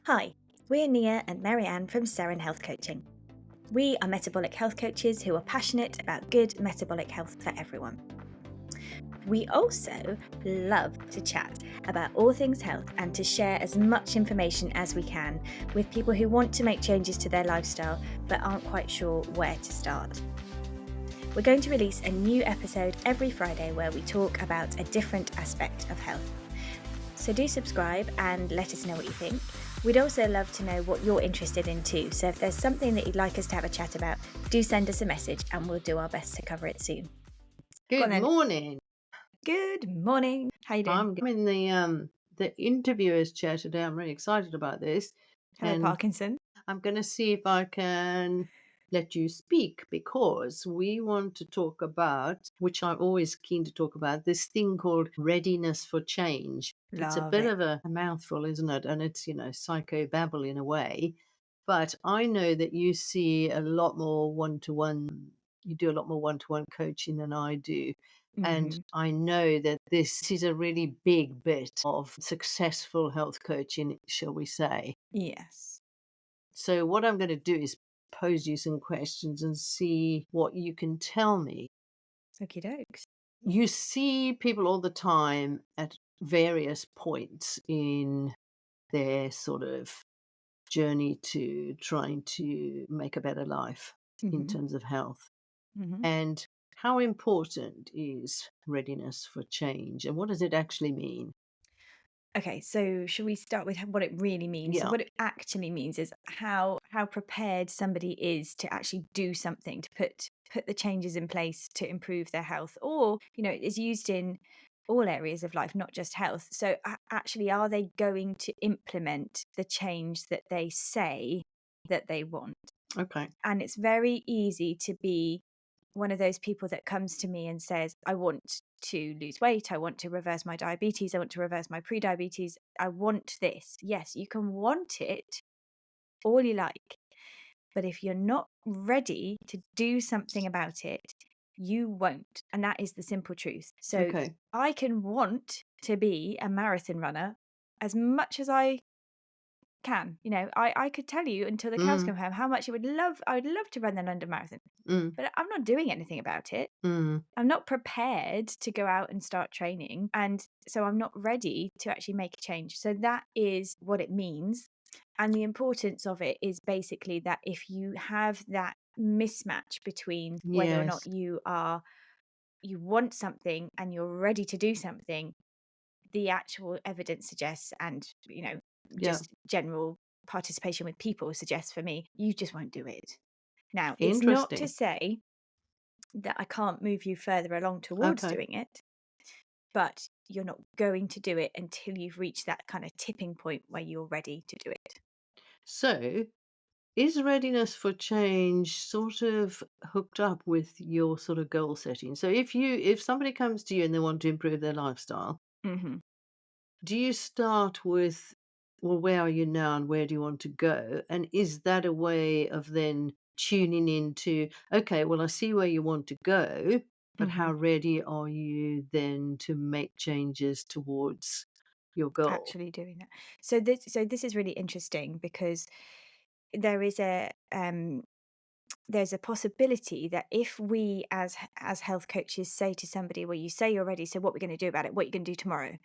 Hi, we're Nia and Mary-Anne from Seren Health Coaching. We are metabolic health coaches who are passionate about good metabolic health for everyone. We also love to chat about all things health and to share as much information as we can with people who want to make changes to their lifestyle but aren't quite sure where to start. We're going to release a new episode every Friday where we talk about a different aspect of health. So do subscribe and let us know what you think. We'd also love to know what you're interested in too. So if there's something that you'd like us to have a chat about, do send us a message and we'll do our best to cover it soon. Go on Good then. morning. Good morning. How you doing? I'm in the interviewer's chair today. I'm really excited about this, Hello, and Parkinson. I'm going to see if I can let you speak because we want to talk about, which I'm always keen to talk about, this thing called readiness for change. It's a Love bit it. of a mouthful, isn't it? And it's, psychobabble in a way. But I know that you see a lot more one-to-one, you do a lot more one-to-one coaching than I do. And Hmm. I know that this is a really big bit of successful health coaching, shall we say. Yes. So, what I'm going to do is pose you some questions and see what you can tell me. Okie dokes. You see people all the time at various points in their sort of journey to trying to make a better life in Hmm. terms of health. Hmm. And how important is readiness for change? And what does it actually mean? Okay, so should we start with what it really means? So Yeah. what it actually means is how prepared somebody is to actually do something, to put the changes in place to improve their health, or is used in all areas of life, not just health. So actually, are they going to implement the change that they say that they want? Okay. And it's very easy to be one of those people that comes to me and says, I want to lose weight. I want to reverse my diabetes. I want to reverse my pre-diabetes. I want this. Yes, you can want it all you like. But if you're not ready to do something about it, you won't. And that is the simple truth. So Okay. I can want to be a marathon runner as much as I can. I could tell you until the cows Mm, come home how much I would love to run the London Marathon, mm, but I'm not doing anything about it. mm. I'm not prepared to go out and start training. And so I'm not ready to actually make a change. So that is what it means. And the importance of it is basically that if you have that mismatch between whether or not Yes. you want something and you're ready to do something, the actual evidence suggests, and Yeah. just general participation with people suggests for me, you just won't do it. Now, it's not to Interesting. say that I can't move you further along towards Okay. doing it, but you're not going to do it until you've reached that kind of tipping point where you're ready to do it. So, is readiness for change sort of hooked up with your sort of goal setting? So if somebody comes to you and they want to improve their lifestyle, Hmm. do you start with, well, where are you now and where do you want to go? And is that a way of then tuning into, okay, well, I see where you want to go, but Hmm. how ready are you then to make changes towards your goal? Actually doing that. So this is really interesting because there is there's a possibility that if we as health coaches say to somebody, well, you say you're ready, so what we're going to do about it, what you're going to do tomorrow,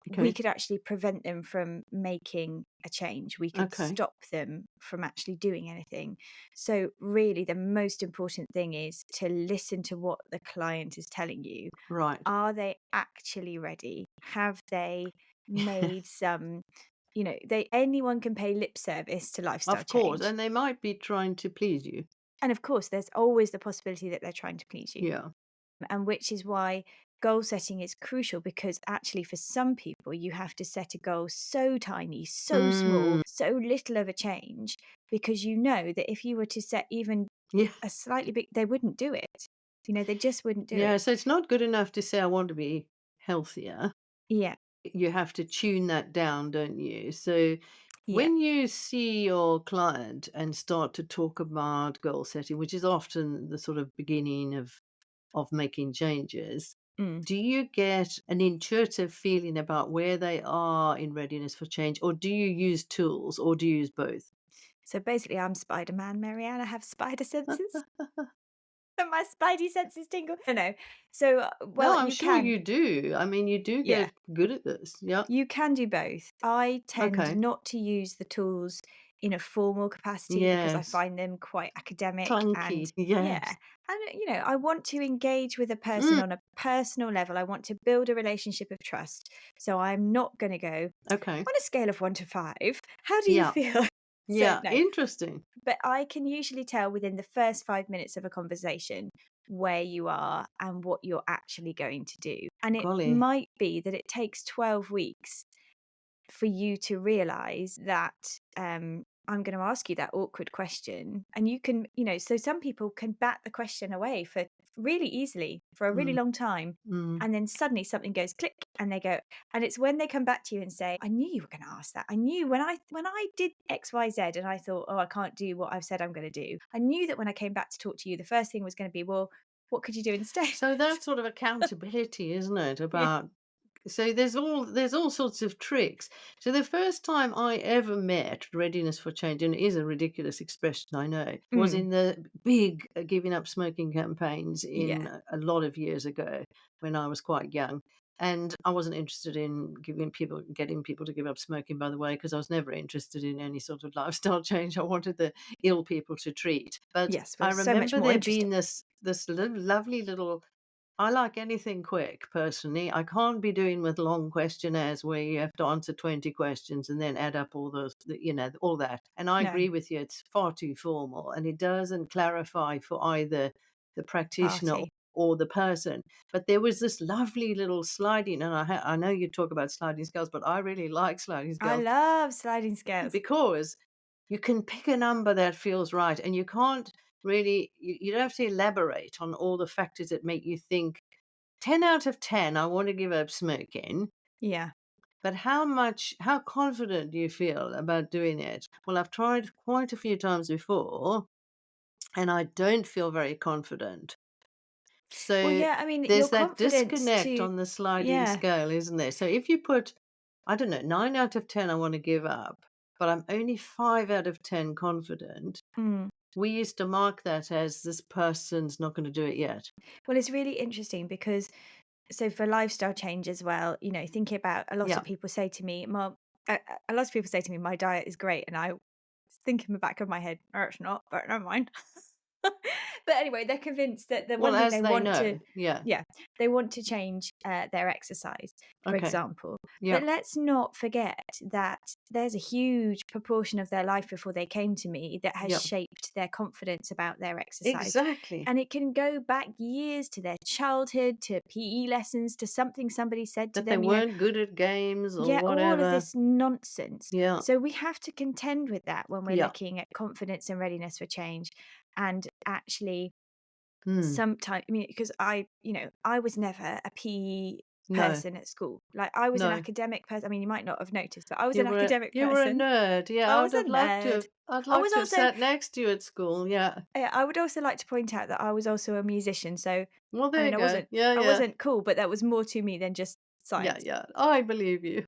we Okay. could actually prevent them from making a change. We could Okay. stop them from actually doing anything. So really the most important thing is to listen to what the client is telling you. Right. Are they actually ready? Have they made some, they anyone can pay lip service to lifestyle Of course. change. And they might be trying to please you. And of course, there's always the possibility that they're trying to please you. Yeah. And which is why goal setting is crucial, because actually for some people you have to set a goal so tiny, so small, Mm, so little of a change, because you know that if you were to set even yeah. a slightly big, they wouldn't do it. They just wouldn't do Yeah. it. So it's not good enough to say, I want to be healthier. Yeah. You have to tune that down, don't you? So Yeah. when you see your client and start to talk about goal setting, which is often the sort of beginning of making changes, Mm. do you get an intuitive feeling about where they are in readiness for change, or do you use tools, or do you use both? So basically, I'm Spider-Man, Marianne. I have spider senses. And my spidey senses tingle. No. So, No, well, I'm you sure can. you do. I mean, you do Yeah. get good at this. Yeah. You can do both. I tend Okay. not to use the tools in a formal capacity because I Yes. find them quite academic and Clunky. yeah. Yes. And I want to engage with a person Mm, on a personal level. I want to build a relationship of trust. So I'm not going to go okay. on a scale of 1 to 5. How do you Yeah. feel? So Yeah. no, Interesting. but I can usually tell within the first 5 minutes of a conversation where you are and what you're actually going to do. And it Golly. might be that it takes 12 weeks for you to realize that I'm going to ask you that awkward question. And you can, so some people can bat the question away for really easily for a really Mm, long time. mm. And then suddenly something goes click and they go, and it's when they come back to you and say, I knew you were going to ask that. I knew when I did XYZ and I thought, oh, I can't do what I've said I'm going to do. I knew that when I came back to talk to you, the first thing was going to be, well, what could you do instead? So that's sort of accountability, isn't it? Yeah. About so there's all sorts of tricks. So the first time I ever met readiness for change, and it is a ridiculous expression, I know, was Mm, in the big giving up smoking campaigns in yeah. a lot of years ago when I was quite young. And I wasn't interested in getting people to give up smoking, by the way, because I was never interested in any sort of lifestyle change. I wanted the ill people to treat. But Yes. I Well, so much remember more there interesting. being this lovely little. I like anything quick, personally. I can't be doing with long questionnaires where you have to answer 20 questions and then add up all all that. And I No. agree with you, it's far too formal and it doesn't clarify for either the practitioner Party. or the person. But there was this lovely little sliding, and I know you talk about sliding scales, but I really like sliding I scales love sliding scales. because you can pick a number that feels right and you can't really, you don't have to elaborate on all the factors that make you think 10 out of 10, I want to give up smoking. Yeah. But how confident do you feel about doing it? Well, I've tried quite a few times before and I don't feel very confident. Well, So yeah, I mean, your there's that confidence disconnect to on the sliding yeah. scale, isn't there? So if you put, I don't know, 9 out of 10, I want to give up, but I'm only 5 out of 10 confident. Mm. We used to mark that as this person's not going to do it yet. Well, it's really interesting because so for lifestyle change as well, thinking about a lot Yeah. of people say to me, "Mom," a lot of people say to me, "My diet is great," and I think in the back of my head, "No, it's not," but never mind. But anyway, they're convinced that the Well, one thing as they they want to know. Yeah. yeah, they want to change, their exercise, for Okay. example. Yeah. But let's not forget that there's a huge proportion of their life before they came to me that has Yeah. shaped their confidence about their exercise. Exactly. And it can go back years to their childhood, to PE lessons, to something somebody said to That they them, weren't good at games or yeah, all of whatever. this nonsense. Yeah. So we have to contend with that when we're Yeah. looking at confidence and readiness for change. And actually, Hmm. sometimes, I mean, because I was never a PE No. person at school. Like, I was an No. academic person. I mean, you might not have noticed, but I was You an were academic you were a person. nerd. Yeah, I I would was a have liked to nerd. have I'd I like was to have also, sat next to you at school. Yeah. I would also like to point out that I was also a musician. So, Well, I there mean, you go. Yeah, I yeah. wasn't cool, but there was more to me than just Yeah, science. yeah. I believe you.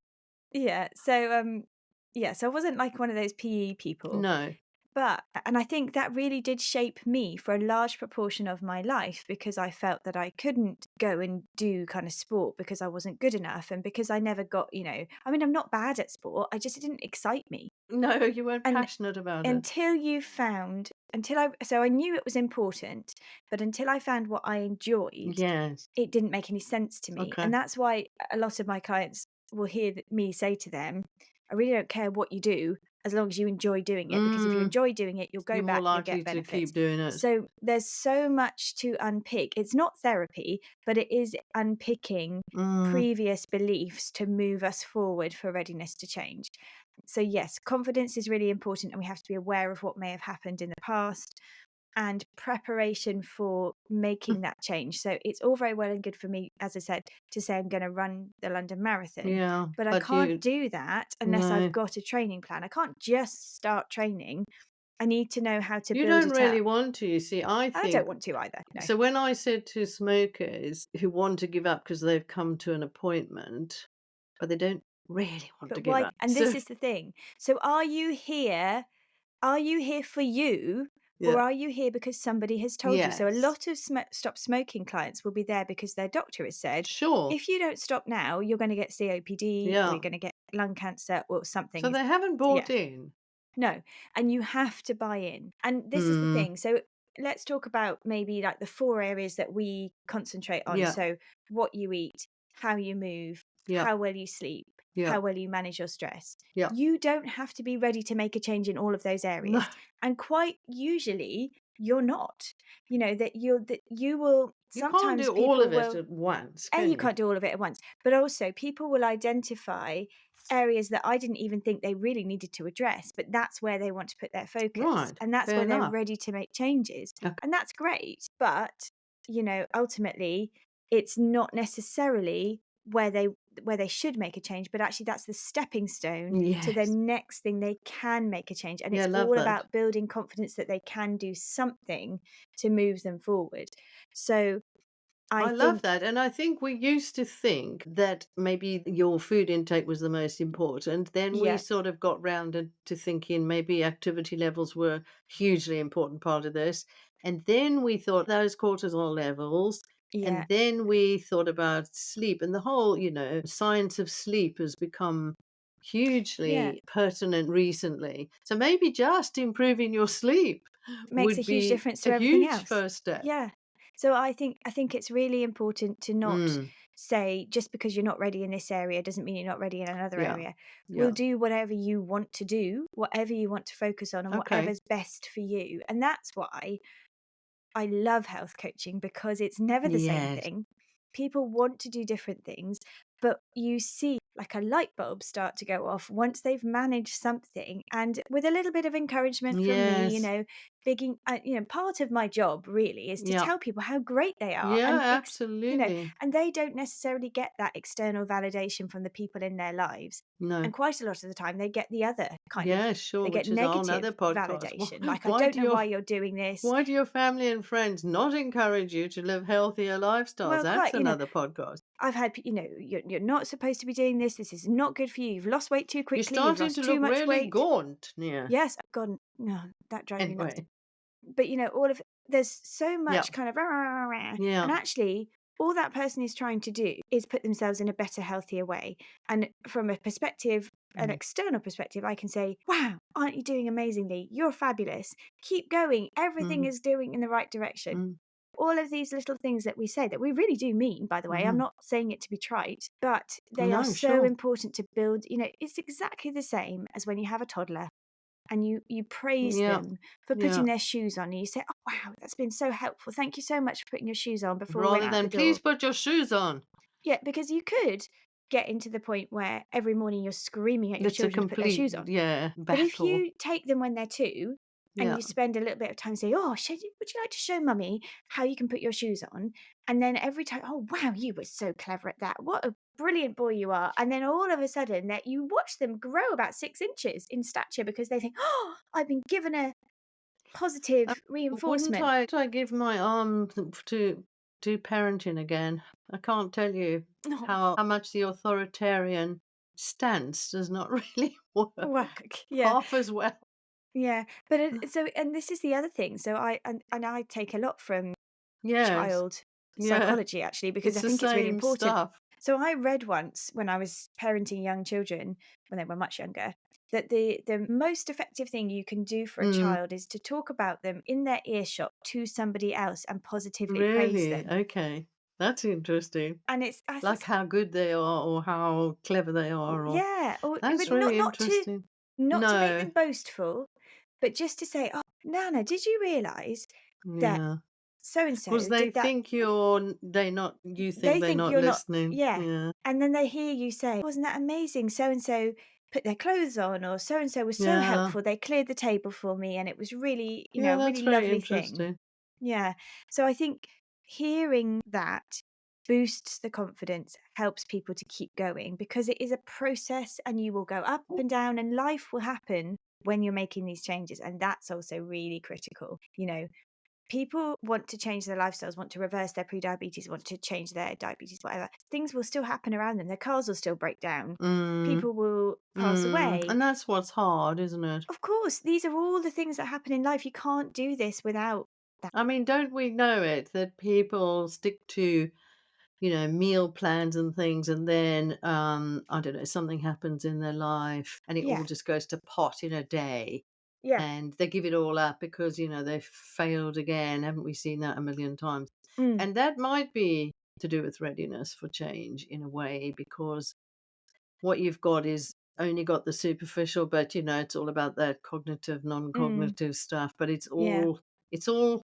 Yeah. So, yeah. So I wasn't like one of those PE people. No. But and I think that really did shape me for a large proportion of my life because I felt that I couldn't go and do kind of sport because I wasn't good enough and because I never got, I mean, I'm not bad at sport, it didn't excite me. No, you weren't And passionate about it. so I knew it was important, but until I found what I enjoyed, Yes. it didn't make any sense to me. Okay. And that's why a lot of my clients will hear me say to them, I really don't care what you do as long as you enjoy doing it, because if you Mm, enjoy doing it, you'll go you're more back, you'll likely get to benefits. keep doing it. So there's so much to unpick. It's not therapy, but it is unpicking Mm, previous beliefs to move us forward for readiness to change. So, yes, confidence is really important, and we have to be aware of what may have happened in the past and preparation for making that change. So it's all very well and good for me, as I said, to say I'm going to run the London Marathon, yeah, but I but can't you do that unless I've no. got a training plan. I can't just start training I need to know how to You build don't it up. really want to, you see, I I don't think. want to either. No. So when I said to smokers who want to give up because they've come to an appointment, but they don't really want to But give why? up. And So this is the thing. So are you here? Are you here for you? Or yeah. are you here because somebody has told you? So a Yes. lot of stop smoking clients will be there because their doctor has said, Sure. if you don't stop now, you're going to get COPD or you're Yeah. going to get lung cancer or something. So they haven't Yeah, bought in. no. And you have to buy in. And this is the Mm. thing. So let's talk about maybe like the 4 areas that we concentrate on. Yeah. So what you eat, how you move, Yeah. how well you sleep, Yeah. how well you manage your stress. Yeah. You don't have to be ready to make a change in all of those No, areas. And quite usually you're not. That you will you can't sometimes do all people of it will at once, you can you? can't do all of it at once, but also people will identify areas that I didn't even think they really needed to address, but that's where they want to put their focus Right. and that's Fair where they're enough. ready to make changes. Okay. And that's great. But, ultimately it's not necessarily where they should make a change, but actually that's the stepping stone to the Yes. next thing they can make a change. And Yeah, it's love all that. about building confidence that they can do something to move them forward. So I I love think, that. And I think we used to think that maybe your food intake was the most important. Then we yeah, sort of got rounded to thinking maybe activity levels were hugely important part of this. And then we thought those cortisol levels. yeah, And then we thought about sleep and the whole, science of sleep has become yeah. hugely pertinent recently. So maybe just improving your sleep Makes a would huge be difference a to everything huge else. first step. Yeah. So I think it's really important to not Mm, say just because you're not ready in this area doesn't mean you're not ready in another yeah. area. We'll Yeah. do whatever you want to do, whatever you want to focus on and Okay. whatever's best for you. And that's why I love health coaching because it's never the same Yes. thing. People want to do different things, but you see like a light bulb start to go off once they've managed something. And with a little bit of encouragement from me, Yes. part of my job really is to Yeah. tell people how great they are. Yeah, And, absolutely. and they don't necessarily get that external validation from the people in their lives. No. And quite a lot of the time, they get the other kind of, Yeah, sure, they get which is a whole negative nother podcast. validation. Like, I Why don't do know your why you're doing this. why do your family and friends not encourage you to live healthier lifestyles? Well, That's quite, another podcast. I've had, you're not supposed to be doing this. This is not good for you. You've lost weight too You're quickly. You've starting lost to too look much really weight. gaunt. Yeah. Yes, God, no, that drives me nuts. Anyway. But there's so Yeah. much kind of rah, rah, rah, rah, and Yeah. actually, all that person is trying to do is put themselves in a better, healthier way. And from a perspective, an Mm. external perspective, I can say, "Wow, aren't you doing amazingly? You're fabulous. Keep going. Everything Mm. is doing in the right direction." Mm. All of these little things that we say that we really do mean, by the way, I'm Mhm. not saying it to be trite, but they are No, so sure. important to build. It's exactly the same as when you have a toddler and you praise Yeah. them for putting Yeah. their shoes on and you say, "Oh, wow, that's been so helpful. Thank you so much for putting your shoes on before we went Rather out the than door." please put your shoes on. Yeah, because you could get into the point where every morning you're screaming at your It's a children to put their complete, shoes on. yeah, But if battle. you take them when they're 2 and Yeah. you spend a little bit of time saying, "Oh, would you like to show mummy how you can put your shoes on?" And then every time, "Oh, wow, you were so clever at that. What a brilliant boy you are." And then all of a sudden that you watch them grow about 6 inches in stature because they think, "Oh, I've been given a Uh, positive wouldn't reinforcement." I give my arm to parenting again? I can't tell you Oh, how much the authoritarian stance does not really work work. Yeah. half as well. Yeah. But and this is the other thing. So I take a lot from Yes, child yeah, psychology actually because it's I the think it's really same important. stuff. So I read once when I was parenting young children when they were much younger that the most effective thing you can do for a Mm, child is to talk about them in their earshot to somebody else and positively praise really? them. Okay, that's interesting. And it's I Like was how good they are or how clever they are or yeah, or that's but really interesting. not to make No, them boastful, but just to say, "Oh, Nana, did you realise that yeah. so and Because so they did that?" think you think They they're think not you're not listening. yeah, Yeah. and then they hear you say, "Wasn't that amazing? So and so put their clothes on," or "So and so was so Yeah. helpful. They cleared the table for me, and it was really, Yeah, a that's really very lovely thing." interesting. Yeah. So I think hearing that boosts the confidence, helps people to keep going because it is a process and you will go up and down and life will happen when you're making these changes. And that's also really critical. People want to change their lifestyles, want to reverse their pre-diabetes, want to change their diabetes, whatever. Things will still happen around them. Their cars will still break down. Mm, People will pass away. and that's what's hard, isn't it? Of course, these are all the things that happen in life. You can't do this without that. I mean, don't we know it that people stick to, meal plans and things, and then, I don't know, something happens in their life and it all Yeah, just goes to pot in a day, yeah. and they give it all up because, they've failed again. Haven't we seen that a million times? Mm, And that might be to do with readiness for change in a way, because what you've got is only got the superficial, but it's all about that cognitive, mm, non-cognitive stuff. But yeah. it's all.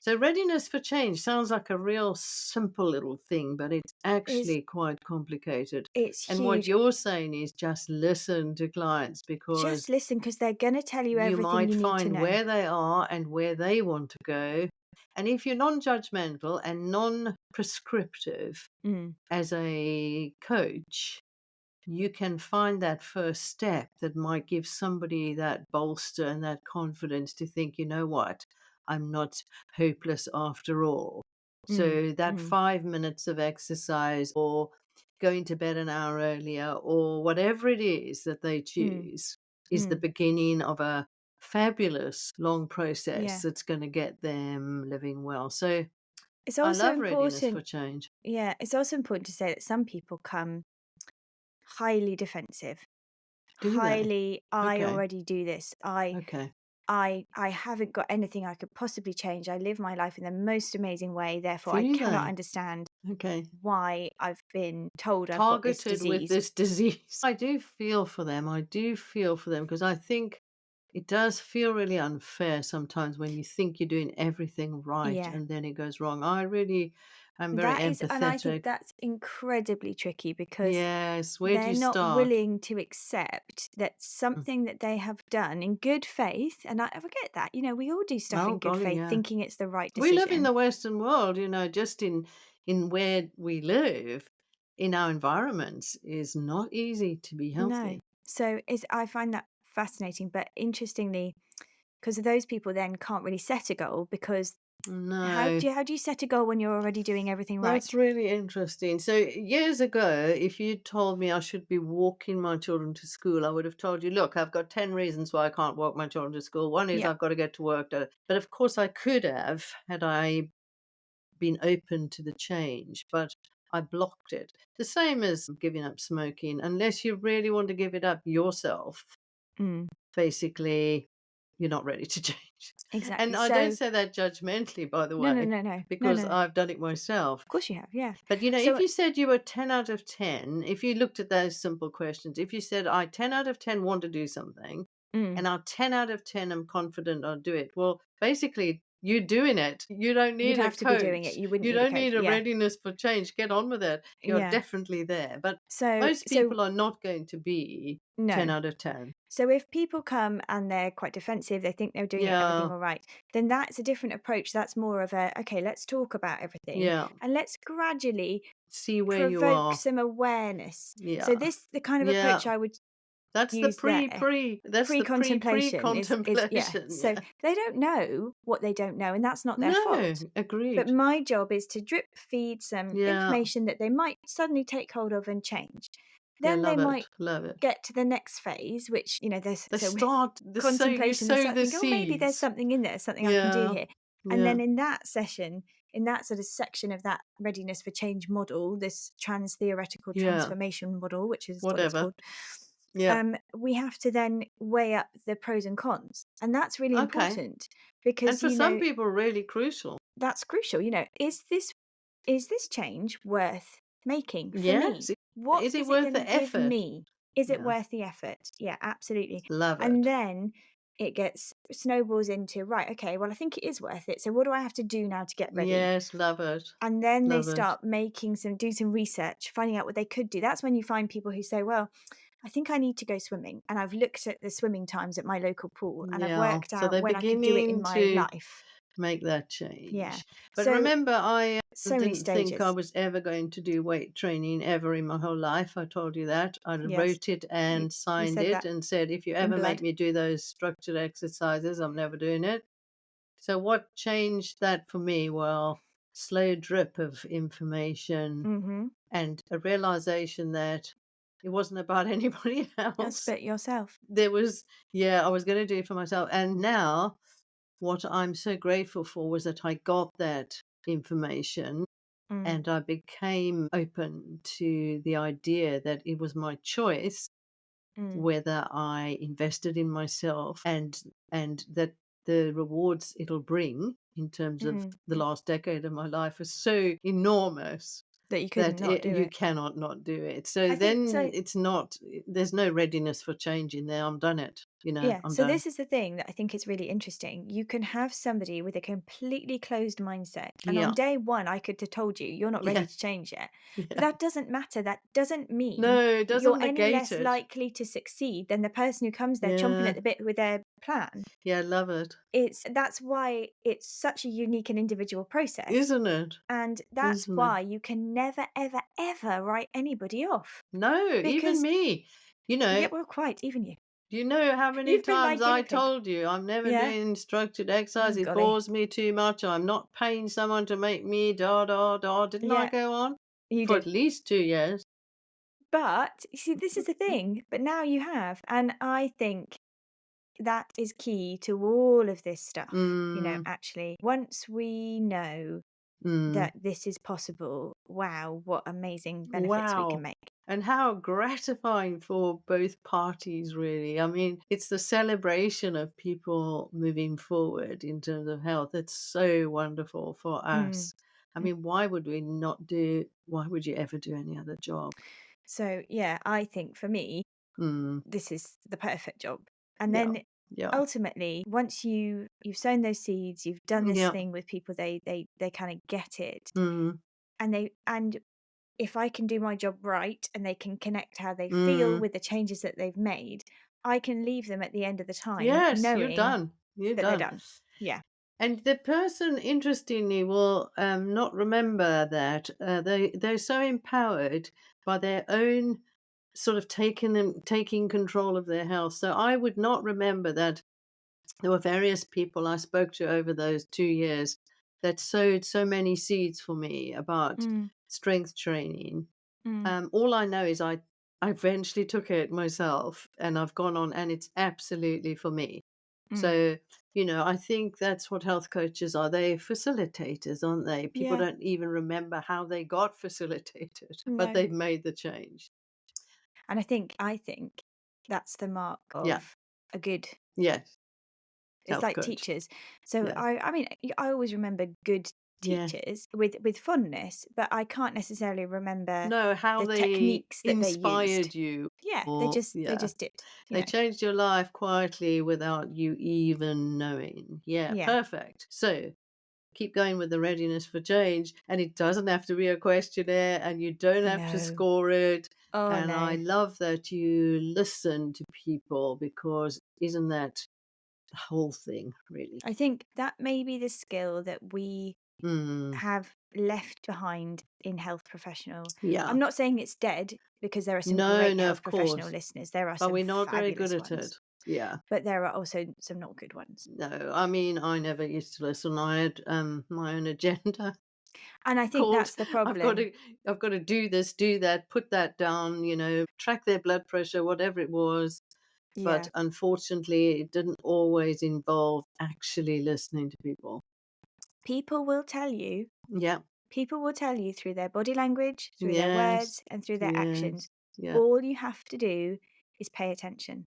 So readiness for change sounds like a real simple little thing, but it's Is actually quite complicated. it's And what huge. you're saying is just listen to clients, Just because listen because they're gonna tell you you everything might you need to find know. where they are and where they want to go. And if you're non-judgmental and non-prescriptive Mm, as a coach, you can find that first step that might give somebody that bolster and that confidence to think, you know what, I'm not hopeless after all. mm, So that mm, 5 minutes of exercise, or going to bed an hour earlier, or whatever it is that they mm, choose, is the mm. beginning of a fabulous long process Yeah. that's going to get them living well. So It's I also love readiness for important change. yeah, it's also important to say that some people come highly defensive, Do they? highly, "I Okay. already do this. I Okay. I I haven't got anything I could possibly change. I live my life in the most amazing way, therefore I Do cannot they? understand Okay. why I've been told I've got this Targeted with disease." this disease. I do feel for them. I do feel for them, because I think it does feel really unfair sometimes when you think you're doing everything right Yeah. and then it goes wrong. I'm very That is and I think empathetic. that's incredibly tricky because Yes. Where do they're you not start? willing to accept that Mm. something that they have done in good faith, and I get that, we all do stuff Oh, in good golly, faith yeah. thinking it's the right We live in decision. the Western world, just in where we live, in our environments, is not easy to be No. healthy. So is I find that fascinating, but interestingly, because those people then can't really set a goal because No. how do you set a goal when you're already doing everything That's right? really interesting. So years ago, if you told me I should be walking my children to school, I would have told you, look, I've got 10 reasons why I can't walk my children to school. One is Yeah. I've got to get to work. But of course, I could have, had I been open to the change, but I blocked it. The same as giving up smoking. Unless you really want to give it up yourself, Mm, basically, you're not ready to change. exactly. And I don't So say that judgmentally, by the no, no, way, no, no. No, because no. I've done it myself. Of course you have, yeah. But, if So you said you were 10 out of 10, if you looked at those simple questions, if you said, I 10 out of 10 want to do something, mm, and I 10 out of 10 am confident I'll do it. Well, basically, you're doing it. You don't you'd need a have to be doing it. coach. You wouldn't You need a don't coach. need a Yeah. readiness for change. Get on with it. You're Yeah. definitely there. But So most so people are not going to be 10 no. out of 10. So if people come and they're quite defensive, they think they're doing everything Yeah. all right, then that's a different approach. That's more of a, okay, let's talk about everything Yeah. and let's gradually See where you provoke are. some awareness. So Yeah. this the kind of Yeah. approach I would That's the use there. that's the Pre-contemplation is yeah. contemplation. So Yeah. they don't know what they don't know, and that's not their No, fault. But agreed. my job is to drip feed some Yeah. information that they might suddenly take hold of and change. Yeah, Then they love might it. Love it. get to the next phase, which, there's The so start, you contemplation, they sow start the thinking, "Oh, maybe there's seeds. something in there, something I can do Yeah. here." And Yeah. then in that session, in that sort of section of that readiness for change model, this trans-theoretical Yeah. transformation model, which is what it's Whatever. called, Yeah. we have to then weigh up the pros and cons. And that's really Okay. important And because, for some people, really crucial. that's crucial. Is this change worth making for me? Yes. What Is it is it worth going to the give effort? me? Is it Yeah. worth the effort? Yeah, absolutely. Love And it. then it gets snowballs into, right, okay, well, I think it is worth it. So what do I have to do now to get ready? Yes, love it. And then they Love it. start do some research, finding out what they could do. That's when you find people who say, well, I think I need to go swimming. And I've looked at the swimming times at my local pool and I've Yeah. worked So out they're when I could do it in beginning my to life. make that Yeah. change. But So, remember, So many didn't think I stages. was ever going to do weight training ever in my whole life. I told you that. I Yes. wrote it You and you signed said it that and said, if you in ever make blood. me do those structured exercises, I'm never doing it. So what changed that for me? Well, slow drip of information Mhm. and a realization that it wasn't about anybody That's else. but yourself. There was, yeah, I was going to do it for myself. And now what I'm so grateful for was that I got that information Mm, and I became open to the idea that it was my choice mm, whether I invested in myself and that the rewards it'll bring in terms of mm. the last decade of my life is so enormous That you couldn't that not do you it. cannot not do it. So I think then so. it's not there's no readiness for change in there. I'm done it. Yeah, I'm so done. this is the thing that I think is really interesting. You can have somebody with a completely closed mindset, and on Yeah. day one, I could have told you, you're not ready Yeah. to change yet. But Yeah. that doesn't matter. That doesn't mean No, it that you're doesn't any negate less it. likely to succeed than the person who comes there chomping at Yeah. the bit with their plan. Yeah, love it. That's why it's such a unique and individual process. Isn't it? And that's Isn't it? why you can never, ever, ever write anybody off. No, even Because, me. You yeah, know, well, quite, even you. you know how many You've been my times I guinea pig. told you I'm never Yeah. doing structured exercise. Oh, It golly. bores me too much. I'm not paying someone to make me da da da. Didn't I Yeah, go on you for at did. least 2 years? But you see, this is the thing. But now you have. And I think that is key to all of this stuff. Mm, Actually, once we know mm. that this is possible, wow, what amazing benefits we can Wow. make. And how gratifying for both parties, really. I mean, it's the celebration of people moving forward in terms of health. It's so wonderful for Mm. us. I Mm. mean, why would you ever do any other job? So, yeah, I think for me, Mm, this is the perfect job. And yeah, then yeah, ultimately, once you've sown those seeds, you've done this yeah, thing with people, they kind of get it. mm, And if I can do my job right and they can connect how they feel mm. with the changes that they've made, I can leave them at the end of the time Yes, you're knowing done. You're that they're done. done. Yeah. And the person, interestingly, will not remember that they're so empowered by their own sort of taking control of their health. So I would not remember that there were various people I spoke to over those 2 years that sowed so many seeds for me about Mm, strength training. mm, All I know is I eventually took it myself and I've gone on and it's absolutely for me. mm. So, I think that's what health coaches are. They're facilitators, aren't they? People Yeah. don't even remember how they got facilitated, but No. they've made the change. And I think that's the mark Yeah. of a good. Yes. It's Health like coach. teachers. So Yeah. I mean, I always remember good Yeah. teachers with fondness, but I can't necessarily remember No, how the they techniques that they used. inspired you Yeah, they or just they yeah. just did. They changed your life quietly without you even knowing. Yeah, Yeah. perfect. So keep going with the readiness for change, and it doesn't have to be a questionnaire, and you don't have to No. score it. Oh And I no. love that you listen to people because isn't that the whole thing, really? I think that may be the skill that we Mm, have left behind in health professional. I'm yeah. not saying it's dead because there are some No, great no, health of professional course. listeners. There are But some we're not very good fabulous at ones, it. Yeah. but there are also some not good ones. No, I mean, I never used to listen. I had my own agenda And I think called that's the I've got problem. to I've got to do this, do that, put that down, track their blood pressure, whatever it was. But Yeah. unfortunately, it didn't always involve actually listening to people. People will tell you, Yeah. people will tell you through their body language, through their Yes. words, and through their actions. Yes. Yeah. All you have to do is pay attention.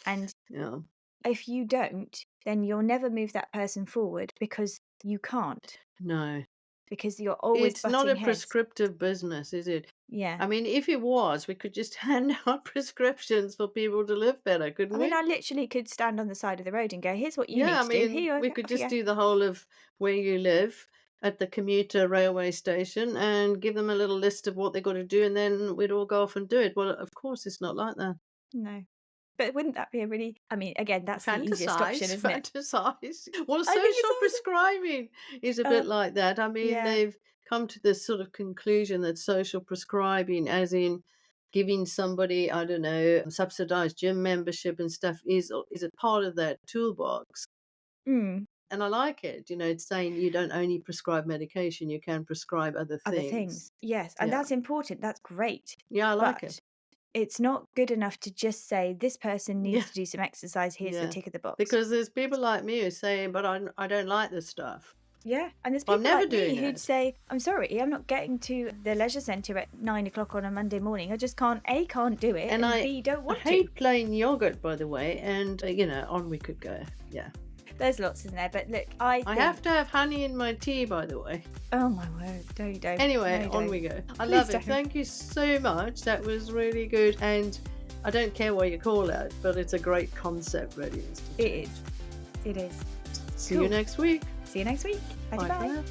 And Yeah. if you don't, then you'll never move that person forward because you can't, No. because you're always It's not butting a heads. prescriptive business, is it? Yeah. I mean, if it was, we could just hand out prescriptions for people to live better, I couldn't mean, we? I literally could stand on the side of the road and go, here's what you need Yeah, I to do. mean, Here you we go. could Off you just go. do the whole of where you live at the commuter railway station and give them a little list of what they got to do, and then we'd all go off and do it. Well, of course, it's not like that. No. But wouldn't that be a really, I mean, again, that's the easiest option, Fantasize, isn't it? fantasize. Well, I think it's social always, prescribing is a bit uh, like that. I mean, yeah. they've come to this sort of conclusion that social prescribing, as in giving somebody, I don't know, subsidized gym membership and stuff, is a part of that toolbox. Mm. And I like it. It's saying you don't only prescribe medication, you can prescribe other Other things. things. Yes, and Yeah. that's important. That's great. Yeah, I like it. But it's not good enough to just say this person needs Yeah. to do some exercise. Here's the Yeah. tick of the box. Because there's people like me who say, but I don't like this stuff. Yeah, and there's But I'm people never like me doing who'd it. say, "I'm sorry, I'm not getting to the leisure centre at 9 o'clock on a Monday morning. I just can't. A, can't do it, And and I B, don't I want to." hate plain yogurt, by the way, and, on we could go. Yeah. There's lots in there, but look, I I think. have to have honey in my tea, by the way. Oh my word! No, you don't. Anyway, No, you on don't. we go. I Please love it. don't. Thank you so much. That was really good, and I don't care what you call it, but it's a great concept, readiness to It change. is. It is. See you Cool. next week. See you next week. Bye Bye for bye. now.